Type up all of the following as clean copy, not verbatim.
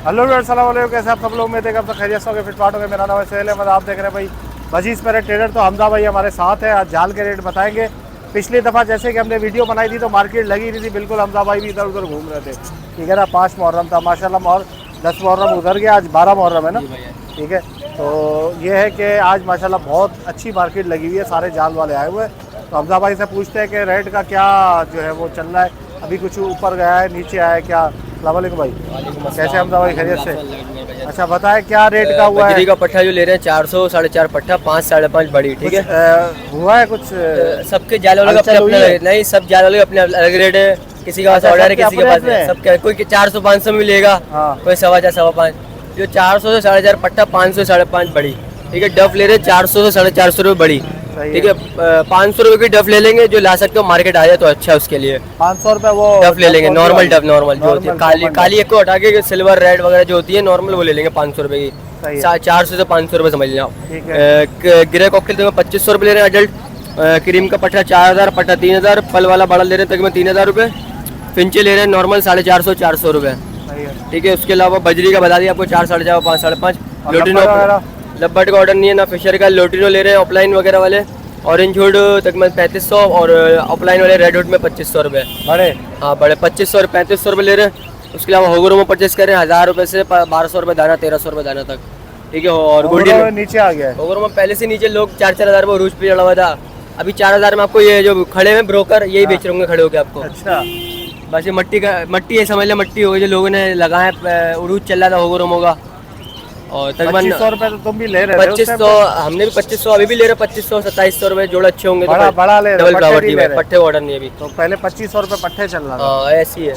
Hello अस्सलाम वालेकुम, कैसे आप सब लोग? उम्मीद है कि आप सब खैरियत से होंगे, फिटफाट होंगे। मेरा नाम है सोहेल अहमद, आप देख रहे हैं भाई बजीज पर ट्रेडर। तो हमजा भाई हमारे साथ है, आज जाल के रेट बताएंगे। पिछली दफ़ा जैसे कि हमने वीडियो बनाई थी तो मार्केट लगी नहीं थी बिल्कुल, हमजा भाई भी इधर उधर घूम रहे थे। ठीक है ना, 5 मुहर्रम था माशाल्लाह, और 10 मुहर्रम उधर गया, आज 12 मुहर्रम है ना। ठीक है, तो ये है कि आज माशाल्लाह बहुत अच्छी मार्केट लगी हुई है, सारे जाल वाले आए हुए हैं। तो हमजा भाई से पूछते हैं कि रेट का क्या जो है वो चल रहा है, अभी कुछ ऊपर गया है नीचे आया है क्या। अस्सलाम वालेकुम भाई, कैसे हमजा भाई? खैरियत से। अच्छा बताएं क्या रेट का हुआ है? बजरी का पट्टा जो ले रहे हैं 400 4.5 पट्टा, 5 5.5 बड़ी। ठीक है, हुआ है कुछ? सबके जाल वाले का अपने अपने नहीं, सब जाल वाले अपने अलग रेट है। किसी के पास ऑर्डर है, किसी के पास नहीं। सबके कोई 400 500 में मिलेगा, कोई 4.25 4.5। जो 400 से 4.5 पट्टा, 500 5.5 बड़ी। ठीक है, डफ ले रहे हैं 400 से 450 रुपये बड़ी। ठीक है, 500 रुपये की डफ ले लेंगे, जो ला सकते हो मार्केट आ जाए तो अच्छा है उसके लिए। 500 रुपये वो डफ ले लेंगे, नॉर्मल डफ, नॉर्मल जो होती है काली काली एक को हटा के सिल्वर रेड वगैरह जो होती है नॉर्मल, वो ले लेंगे 500 रुपये की। 400 से 500 रुपये समझ लें आप। गिरे कॉकटेल तो 2500 रुपये ले रहे हैं अडल्ट। क्रीम का पट्टा 4000, पट्टा 3000, पल वाला बड़ा ले रहे हैं तक में 3000 रुपये। फिंचे ले रहे हैं नॉर्मल 450 400 रुपये। ठीक है, उसके अलावा बजरी का बता दिया आपको 4 4.5 5 5.5। लोटिनो लब्बट का ऑर्डर नहीं है ना, फिशर का लोटिनो ले रहे हैं ऑफलाइन वगैरह वाले। ऑरेंज हुड तक में 3500 और ऑफलाइन वाले रेड हुड में 2500 रुपये बड़े। हाँ बड़े 2500 और 3500 रुपये ले रहे हैं। उसके अलावा होगरो में परचेस कर रहे हैं 1000 रुपये से 1200 रुपये दाना, 1300 रुपये दाना तक। ठीक है, और गोल्डन नीचे आ गया है। होगरो में पहले से नीचे लोग 4 हजार में रूज पे चढ़ा हुआ था, अभी 4000 में आपको ये जो खड़े हैं ब्रोकर यही बेच रहे होंगे खड़े होकर आपको। अच्छा, बस ये मट्टी है, समझ लें मट्टी होगी जो लोगों ने लगाया, उरूज चल रहा था होगरो का। और तकरीबन 2500 रुपये तो तुम भी ले रहे हो? 2500 हमने भी 2500 अभी भी ले रहे, 2500 2700 रुपये जोड़ अच्छे होंगे। बड़ा बड़ा ले डबल प्रॉपर्टी में पट्टे ऑर्डर नहीं अभी तो पहले 2500 रुपये पट्टे चल रहा था। हाँ ऐसी है।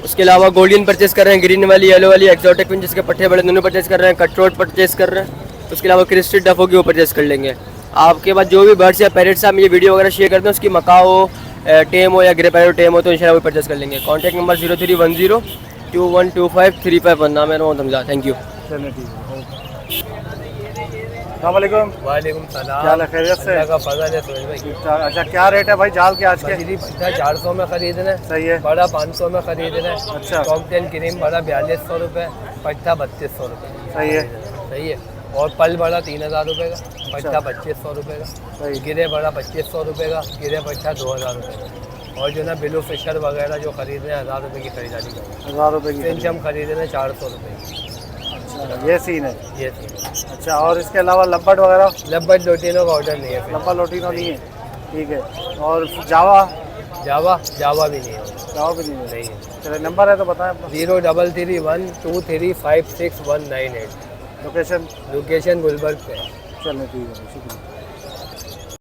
उसके अलावा गोल्डन परचेस कर रहे हैं, ग्रीन वाली येलो वाली एक्सोटिक पिन जिसके पट्टे बड़े दोनों परचेस कर रहे हैं। कटरोट परचेस कर रहे हैं। उसके अलावा क्रिस्टल डफ होगी वो परचेस कर लेंगे। आपके पास जो भी बर्ड्स या पैरेट्स आप ये वीडियो वगैरह शेयर करते हैं, उसकी मकाओ टेम हो या ग्रे पैरेट टेम हो तो इंशाल्लाह वो परचेस कर लेंगे। Contact number 0310 2125 351। नाम है मोहम्मद हमजा। Thank you. चलिए ठीक है। अस्सलामुअलैकुम। वालेकुम सलाम। क्या खैरियत से? अल्लाह का फजल है सोहेल भाई। अच्छा क्या रेट है भाई जाल के आज के? बजरी पट्टा 400 में खरीदना है। सही है। बड़ा 500 में खरीदना है। अच्छा। कॉकटेल क्रीम बड़ा 4200 रुपये, पट्टा 3200 रुपये। सही है। सही है। और पल बड़ा 3000 रुपये का, पट्टा 2500 रुपये का। गिरे बड़ा 2500 रुपये का, गिरे पट्टा 2000 रुपये का। और जो ना बिलू फिशर वगैरह जो खरीदने 1000 रुपये की खरीदारी करें। 1000 रुपये की? पेंचम खरीदने 400 रुपये की। अच्छा ये सीन है। ये सीन। अच्छा, और इसके अलावा लब्बट वगैरह? लब्बट लोटिनो का ऑर्डर नहीं है। लब्बा लोटिनो नहीं है। ठीक है, और जावा? जावा भी नहीं है। जावा भी नहीं है? नहीं है। चलिए नंबर है तो बताएं अपना। 0331 2356 198। लोकेशन? लोकेशन गुलबर्ग पे है। चलिए ठीक है, शुक्रिया।